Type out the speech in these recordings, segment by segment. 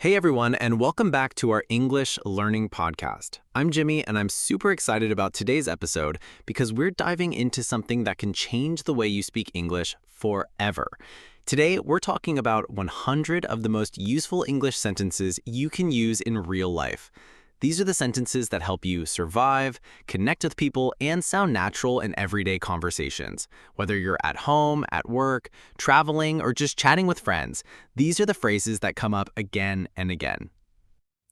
Hey everyone, and welcome back to our English Learning Podcast. I'm Jimmy, and I'm super excited about today's episode because we're diving into something that can change the way you speak English forever. Today, we're talking about 100 of the most useful English sentences you can use in real life. These are the sentences that help you survive, connect with people, and sound natural in everyday conversations. Whether you're at home, at work, traveling, or just chatting with friends, these are the phrases that come up again and again.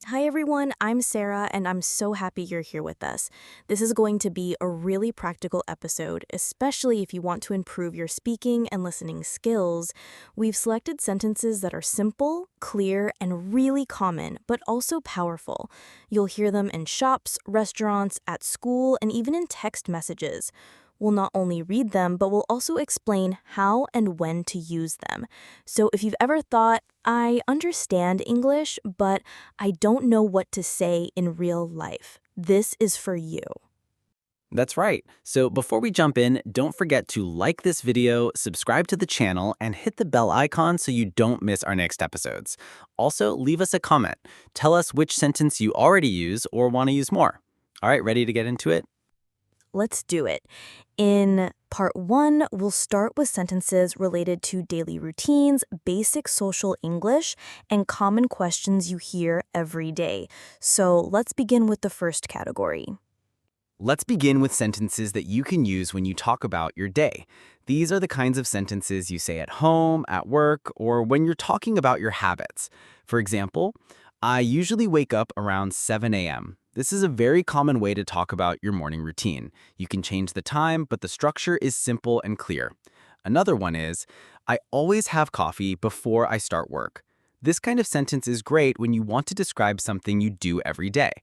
Hi everyone, I'm Sarah and I'm so happy you're here with us. This is going to be a really practical episode, especially if you want to improve your speaking and listening skills. We've selected sentences that are simple, clear, and really common, but also powerful. You'll hear them in shops, restaurants, at school, and even in text messages. We'll not only read them, but we'll also explain how and when to use them. So if you've ever thought, I understand English, but I don't know what to say in real life, this is for you. That's right. So before we jump in, don't forget to like this video, subscribe to the channel, and hit the bell icon so you don't miss our next episodes. Also, leave us a comment. Tell us which sentence you already use or want to use more. All right, ready to get into it? Let's do it. In part 1, we'll start with sentences related to daily routines, basic social English, and common questions you hear every day. So let's begin with the first category. Let's begin with sentences that you can use when you talk about your day. These are the kinds of sentences you say at home, at work, or when you're talking about your habits. For example, I usually wake up around 7 a.m. This is a very common way to talk about your morning routine. You can change the time, but the structure is simple and clear. Another one is, I always have coffee before I start work. This kind of sentence is great when you want to describe something you do every day.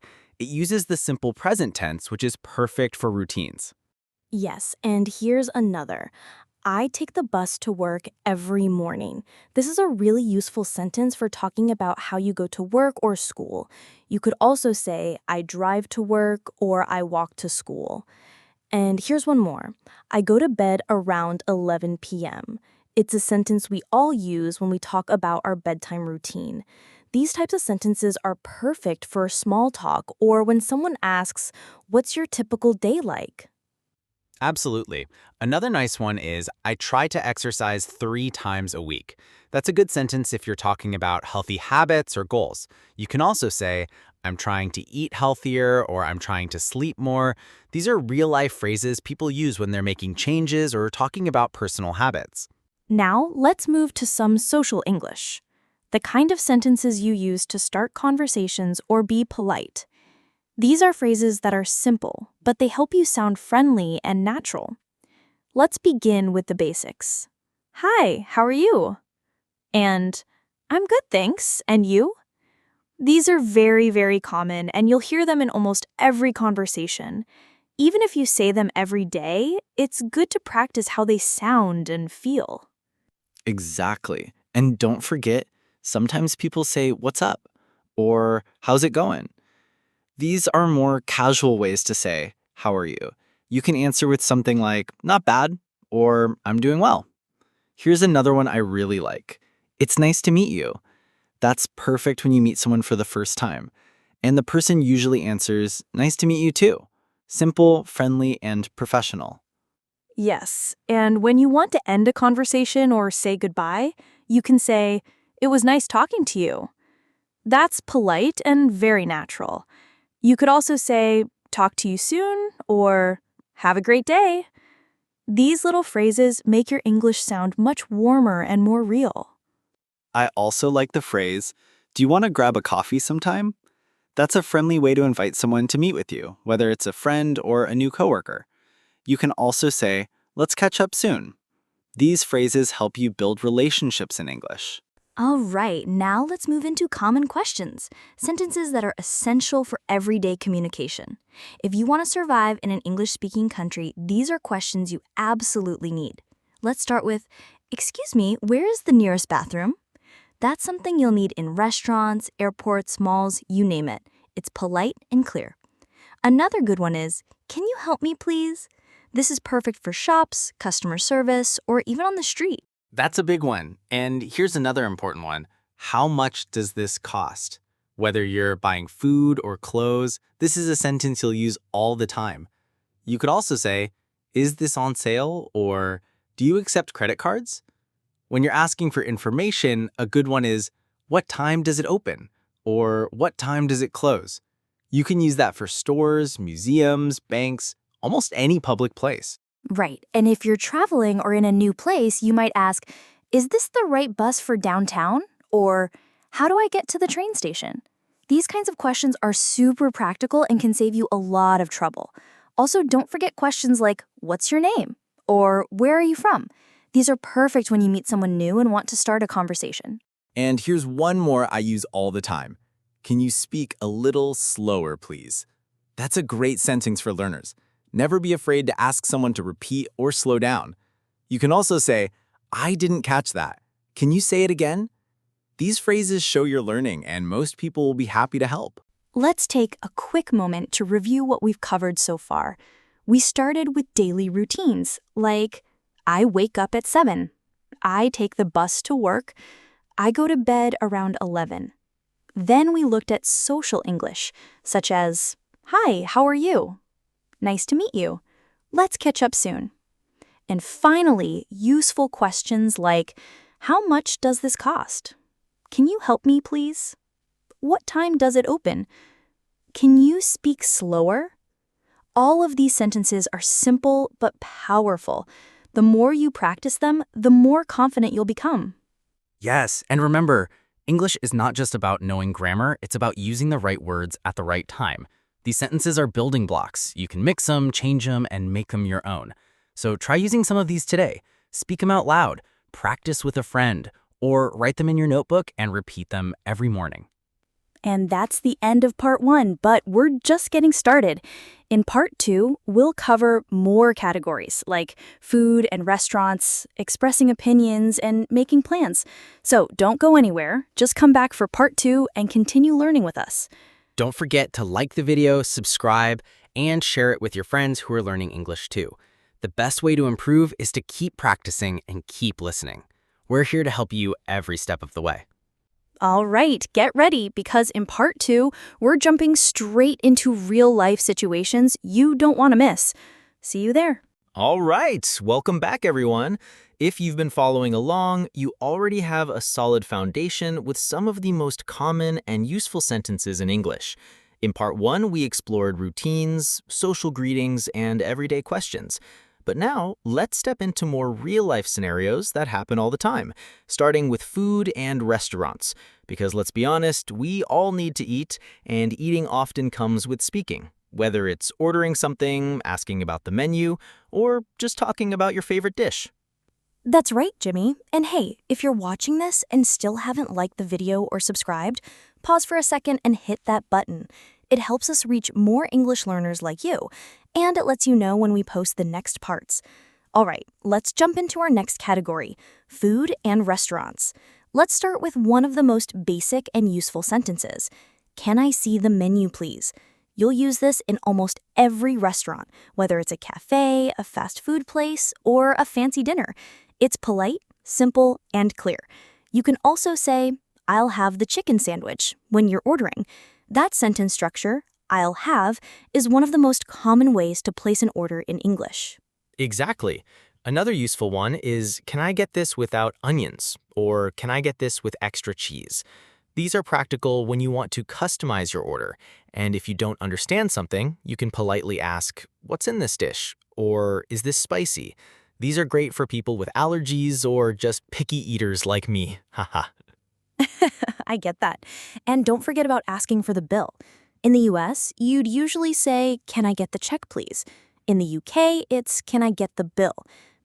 It uses the simple present tense, which is perfect for routines. Yes, and here's another. I take the bus to work every morning. This is a really useful sentence for talking about how you go to work or school. You could also say, I drive to work or I walk to school. And here's one more. I go to bed around 11 p.m. It's a sentence we all use when we talk about our bedtime routine. These types of sentences are perfect for small talk or when someone asks, what's your typical day like? Absolutely. Another nice one is, I try to exercise 3 times a week. That's a good sentence if you're talking about healthy habits or goals. You can also say, I'm trying to eat healthier or I'm trying to sleep more. These are real-life phrases people use when they're making changes or talking about personal habits. Now, let's move to some social English. The kind of sentences you use to start conversations or be polite. These are phrases that are simple, but they help you sound friendly and natural. Let's begin with the basics. Hi, how are you? And I'm good, thanks. And you? These are very, very common, and you'll hear them in almost every conversation. Even if you say them every day, it's good to practice how they sound and feel. Exactly. And don't forget, sometimes people say, what's up? Or how's it going? These are more casual ways to say, how are you? You can answer with something like, not bad, or I'm doing well. Here's another one I really like. It's nice to meet you. That's perfect when you meet someone for the first time. And the person usually answers, nice to meet you too. Simple, friendly, and professional. Yes, and when you want to end a conversation or say goodbye, you can say, it was nice talking to you. That's polite and very natural. You could also say, talk to you soon, or have a great day. These little phrases make your English sound much warmer and more real. I also like the phrase, do you want to grab a coffee sometime? That's a friendly way to invite someone to meet with you, whether it's a friend or a new coworker. You can also say, let's catch up soon. These phrases help you build relationships in English. All right, now let's move into common questions, sentences that are essential for everyday communication. If you want to survive in an English-speaking country, these are questions you absolutely need. Let's start with, excuse me, where is the nearest bathroom? That's something you'll need in restaurants, airports, malls, you name it. It's polite and clear. Another good one is, can you help me please? This is perfect for shops, customer service, or even on the street. That's a big one. And here's another important one. How much does this cost? Whether you're buying food or clothes, this is a sentence you'll use all the time. You could also say, is this on sale? Or do you accept credit cards? When you're asking for information, a good one is, what time does it open? Or what time does it close? You can use that for stores, museums, banks, almost any public place. Right. And if you're traveling or in a new place, you might ask, is this the right bus for downtown? Or how do I get to the train station? These kinds of questions are super practical and can save you a lot of trouble. Also, don't forget questions like, what's your name? Or where are you from? These are perfect when you meet someone new and want to start a conversation. And here's one more I use all the time. Can you speak a little slower, please? That's a great sentence for learners. Never be afraid to ask someone to repeat or slow down. You can also say, I didn't catch that. Can you say it again? These phrases show you're learning, and most people will be happy to help. Let's take a quick moment to review what we've covered so far. We started with daily routines, like I wake up at 7, I take the bus to work, I go to bed around 11. Then we looked at social English, such as, Hi, how are you? Nice to meet you. Let's catch up soon. And finally, useful questions like, How much does this cost? Can you help me, please? What time does it open? Can you speak slower? All of these sentences are simple but powerful. The more you practice them, the more confident you'll become. Yes, and remember, English is not just about knowing grammar, it's about using the right words at the right time. These sentences are building blocks. You can mix them, change them, and make them your own. So try using some of these today. Speak them out loud, practice with a friend, or write them in your notebook and repeat them every morning. And that's the end of part 1, but we're just getting started. In part 2, we'll cover more categories like food and restaurants, expressing opinions, and making plans. So don't go anywhere. Just come back for part 2 and continue learning with us. Don't forget to like the video, subscribe, and share it with your friends who are learning English too. The best way to improve is to keep practicing and keep listening. We're here to help you every step of the way. All right, get ready because in part 2, we're jumping straight into real-life situations you don't want to miss. See you there. All right, welcome back, everyone. If you've been following along, you already have a solid foundation with some of the most common and useful sentences in English. In part 1, we explored routines, social greetings, and everyday questions. But now, let's step into more real-life scenarios that happen all the time, starting with food and restaurants. Because let's be honest, we all need to eat, and eating often comes with speaking. Whether it's ordering something, asking about the menu, or just talking about your favorite dish. That's right, Jimmy. And hey, if you're watching this and still haven't liked the video or subscribed, pause for a second and hit that button. It helps us reach more English learners like you, and it lets you know when we post the next parts. All right, let's jump into our next category, food and restaurants. Let's start with one of the most basic and useful sentences. Can I see the menu, please? You'll use this in almost every restaurant, whether it's a cafe, a fast food place, or a fancy dinner. It's polite, simple, and clear. You can also say, I'll have the chicken sandwich when you're ordering. That sentence structure, I'll have, is one of the most common ways to place an order in English. Exactly. Another useful one is, can I get this without onions? Or can I get this with extra cheese? These are practical when you want to customize your order. And if you don't understand something, you can politely ask, what's in this dish? Or is this spicy? These are great for people with allergies or just picky eaters like me. Haha. I get that. And don't forget about asking for the bill. In the US, you'd usually say, can I get the check, please? In the UK, it's, can I get the bill?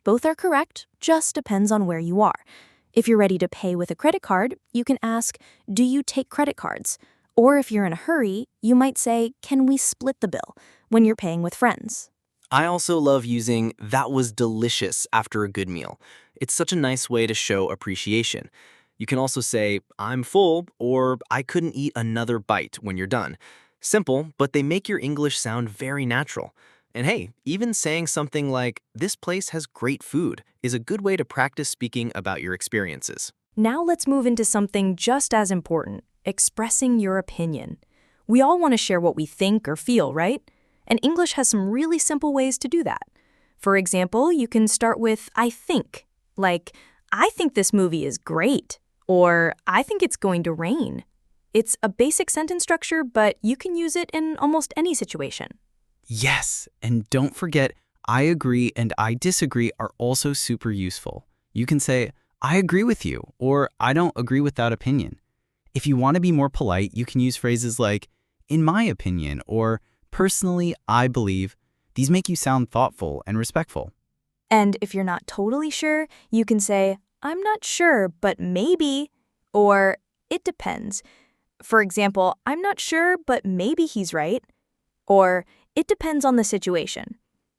Both are correct, just depends on where you are. If you're ready to pay with a credit card, you can ask, do you take credit cards? Or if you're in a hurry, you might say, can we split the bill when you're paying with friends? I also love using that was delicious after a good meal. It's such a nice way to show appreciation. You can also say, I'm full, or I couldn't eat another bite when you're done. Simple, but they make your English sound very natural. And hey, even saying something like, this place has great food, is a good way to practice speaking about your experiences. Now let's move into something just as important, expressing your opinion. We all want to share what we think or feel, right? And English has some really simple ways to do that. For example, you can start with I think, like, I think this movie is great, or I think it's going to rain. It's a basic sentence structure, but you can use it in almost any situation. Yes, and don't forget, I agree and I disagree are also super useful. You can say, I agree with you, or I don't agree with that opinion. If you want to be more polite, you can use phrases like, in my opinion, or personally, I believe. These make you sound thoughtful and respectful. And if you're not totally sure, you can say, I'm not sure, but maybe, or it depends. For example, I'm not sure, but maybe he's right. Or it depends on the situation.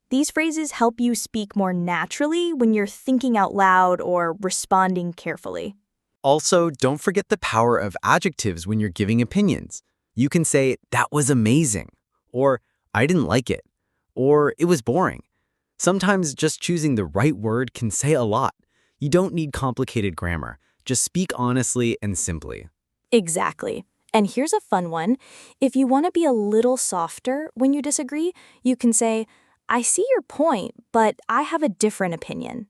These phrases help you speak more naturally when you're thinking out loud or responding carefully. Also, don't forget the power of adjectives when you're giving opinions. You can say, that was amazing, or I didn't like it, or it was boring. Sometimes just choosing the right word can say a lot. You don't need complicated grammar. Just speak honestly and simply. Exactly. And here's a fun one. If you want to be a little softer when you disagree, you can say, I see your point, but I have a different opinion.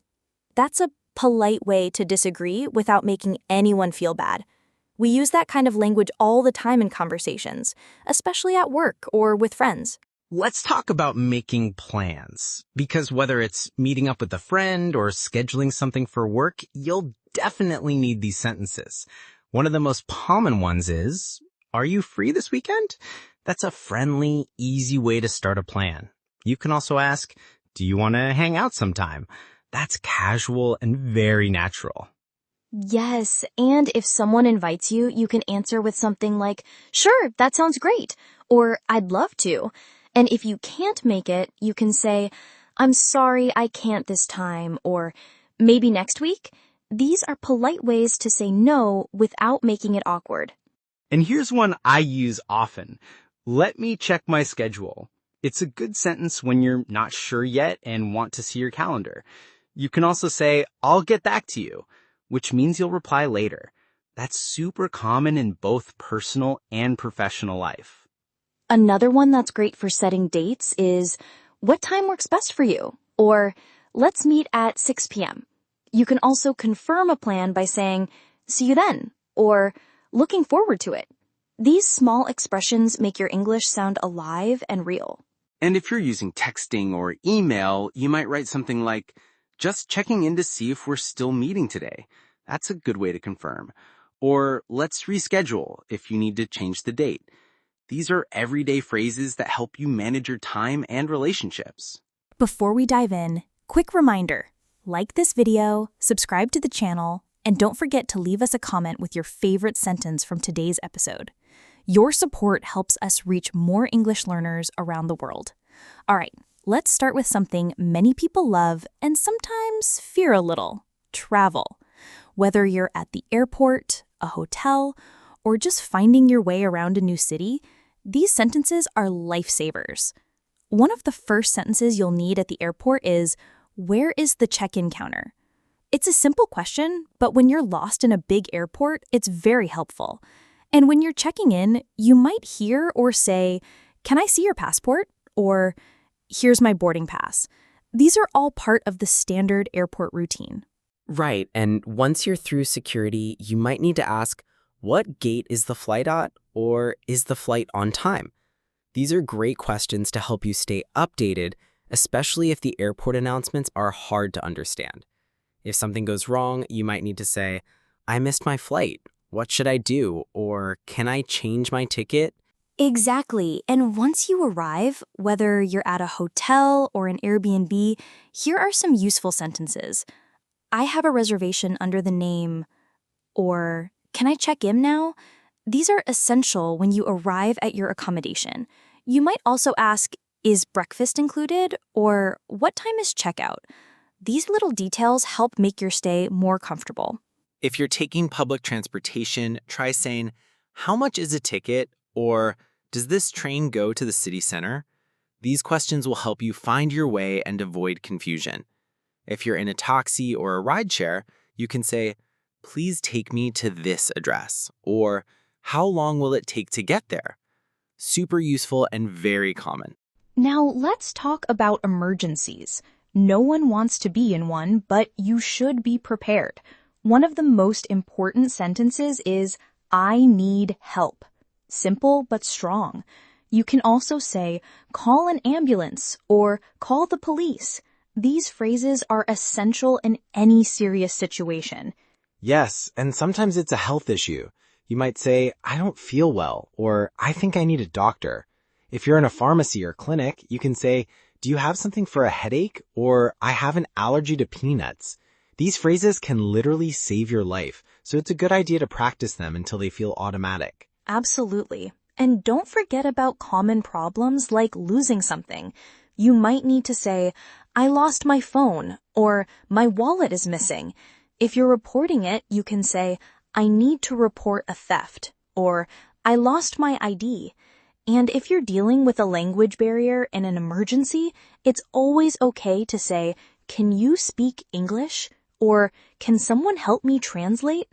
That's a polite way to disagree without making anyone feel bad. We use that kind of language all the time in conversations, especially at work or with friends. Let's talk about making plans, because whether it's meeting up with a friend or scheduling something for work, you'll definitely need these sentences. One of the most common ones is, are you free this weekend? That's a friendly, easy way to start a plan. You can also ask, do you want to hang out sometime? That's casual and very natural. Yes, and if someone invites you, you can answer with something like, sure, that sounds great, or I'd love to. And if you can't make it, you can say, I'm sorry, I can't this time, or maybe next week. These are polite ways to say no without making it awkward. And here's one I use often. Let me check my schedule. It's a good sentence when you're not sure yet and want to see your calendar. You can also say, I'll get back to you, which means you'll reply later. That's super common in both personal and professional life. Another one that's great for setting dates is, what time works best for you? Or, let's meet at 6 p.m. You can also confirm a plan by saying, see you then, or looking forward to it. These small expressions make your English sound alive and real. And if you're using texting or email, you might write something like, just checking in to see if we're still meeting today. That's a good way to confirm. Or let's reschedule if you need to change the date. These are everyday phrases that help you manage your time and relationships. Before we dive in, quick reminder, like this video, subscribe to the channel, and don't forget to leave us a comment with your favorite sentence from today's episode. Your support helps us reach more English learners around the world. All right, let's start with something many people love and sometimes fear a little: travel. Whether you're at the airport, a hotel, or just finding your way around a new city, these sentences are lifesavers. One of the first sentences you'll need at the airport is, where is the check-in counter? It's a simple question, but when you're lost in a big airport, it's very helpful. And when you're checking in, you might hear or say, can I see your passport? Or, here's my boarding pass. These are all part of the standard airport routine. Right, and once you're through security, you might need to ask, what gate is the flight at, or is the flight on time? These are great questions to help you stay updated, especially if the airport announcements are hard to understand. If something goes wrong, you might need to say, I missed my flight. What should I do? Or can I change my ticket? Exactly. And once you arrive, whether you're at a hotel or an Airbnb, here are some useful sentences. I have a reservation under the name, or can I check in now? These are essential when you arrive at your accommodation. You might also ask, is breakfast included? Or what time is checkout? These little details help make your stay more comfortable. If you're taking public transportation, try saying, how much is a ticket? Or, does this train go to the city center? These questions will help you find your way and avoid confusion. If you're in a taxi or a rideshare, you can say, please take me to this address, or how long will it take to get there? Super useful and very common. Now, let's talk about emergencies. No one wants to be in one, but you should be prepared. One of the most important sentences is, I need help. Simple but strong. You can also say, call an ambulance or call the police. These phrases are essential in any serious situation. Yes, and sometimes it's a health issue. You might say, I don't feel well, or I think I need a doctor. If you're in a pharmacy or clinic, you can say, do you have something for a headache? Or I have an allergy to peanuts. These phrases can literally save your life, so it's a good idea to practice them until they feel automatic. Absolutely. And don't forget about common problems like losing something. You might need to say, I lost my phone, or my wallet is missing. If you're reporting it, you can say, I need to report a theft, or I lost my ID. And if you're dealing with a language barrier in an emergency, it's always okay to say, can you speak English? Or can someone help me translate?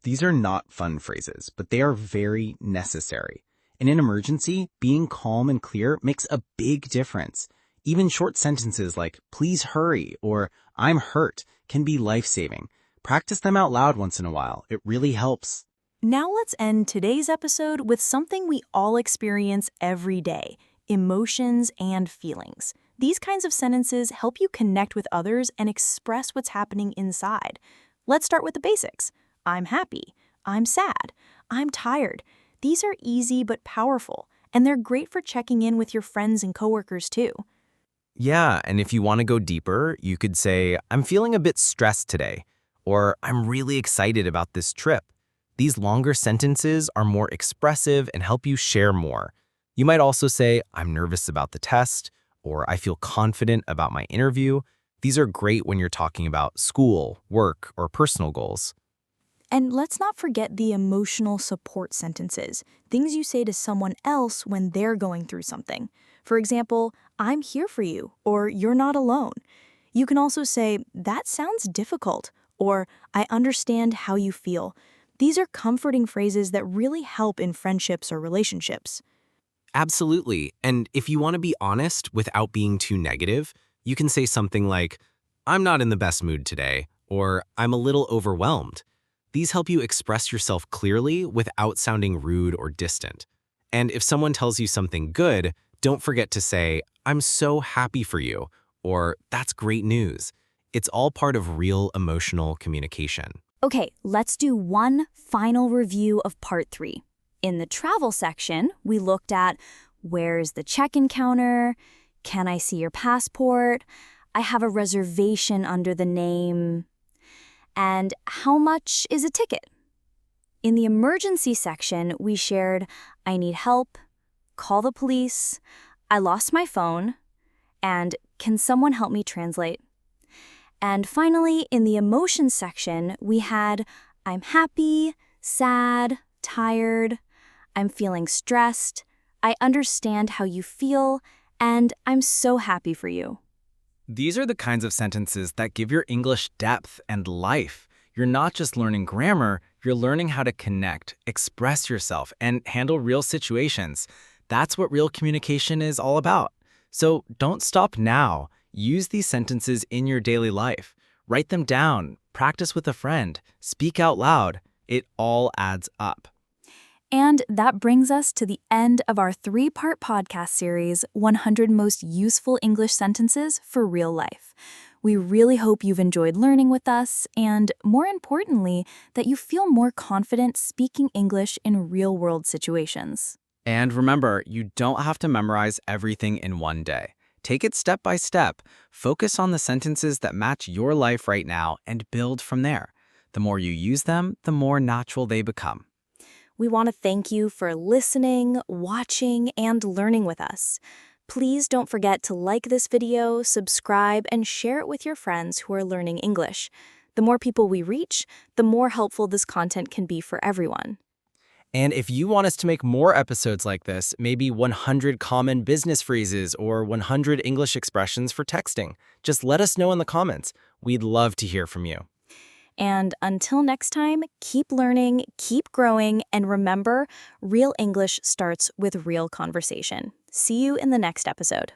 These are not fun phrases, but they are very necessary. In an emergency, being calm and clear makes a big difference. Even short sentences like, please hurry, or I'm hurt, can be life-saving. Practice them out loud once in a while. It really helps. Now let's end today's episode with something we all experience every day, emotions and feelings. These kinds of sentences help you connect with others and express what's happening inside. Let's start with the basics. I'm happy. I'm sad. I'm tired. These are easy but powerful, and they're great for checking in with your friends and coworkers too. Yeah, and if you want to go deeper, you could say, I'm feeling a bit stressed today, or I'm really excited about this trip. These longer sentences are more expressive and help you share more. You might also say, I'm nervous about the test, or I feel confident about my interview. These are great when you're talking about school, work, or personal goals. And let's not forget the emotional support sentences, things you say to someone else when they're going through something. For example, I'm here for you, or you're not alone. You can also say, that sounds difficult, or I understand how you feel. These are comforting phrases that really help in friendships or relationships. Absolutely. And if you want to be honest without being too negative, you can say something like, I'm not in the best mood today, or I'm a little overwhelmed. These help you express yourself clearly without sounding rude or distant. And if someone tells you something good, don't forget to say, I'm so happy for you, or that's great news. It's all part of real emotional communication. Okay, let's do one final review of part 3. In the travel section, we looked at where's the check-in counter, can I see your passport, I have a reservation under the name, and how much is a ticket? In the emergency section, we shared I need help, call the police, I lost my phone, and can someone help me translate? And finally, in the emotions section, we had I'm happy, sad, tired, I'm feeling stressed, I understand how you feel, and I'm so happy for you. These are the kinds of sentences that give your English depth and life. You're not just learning grammar, you're learning how to connect, express yourself, and handle real situations. That's what real communication is all about. So don't stop now. Use these sentences in your daily life. Write them down, practice with a friend, speak out loud. It all adds up. And that brings us to the end of our 3-part podcast series, 100 Most Useful English Sentences for Real Life. We really hope you've enjoyed learning with us and, more importantly, that you feel more confident speaking English in real-world situations. And remember, you don't have to memorize everything in one day. Take it step by step. Focus on the sentences that match your life right now and build from there. The more you use them, the more natural they become. We want to thank you for listening, watching, and learning with us. Please don't forget to like this video, subscribe, and share it with your friends who are learning English. The more people we reach, the more helpful this content can be for everyone. And if you want us to make more episodes like this, maybe 100 common business phrases or 100 English expressions for texting, just let us know in the comments. We'd love to hear from you. And until next time, keep learning, keep growing, and remember, real English starts with real conversation. See you in the next episode.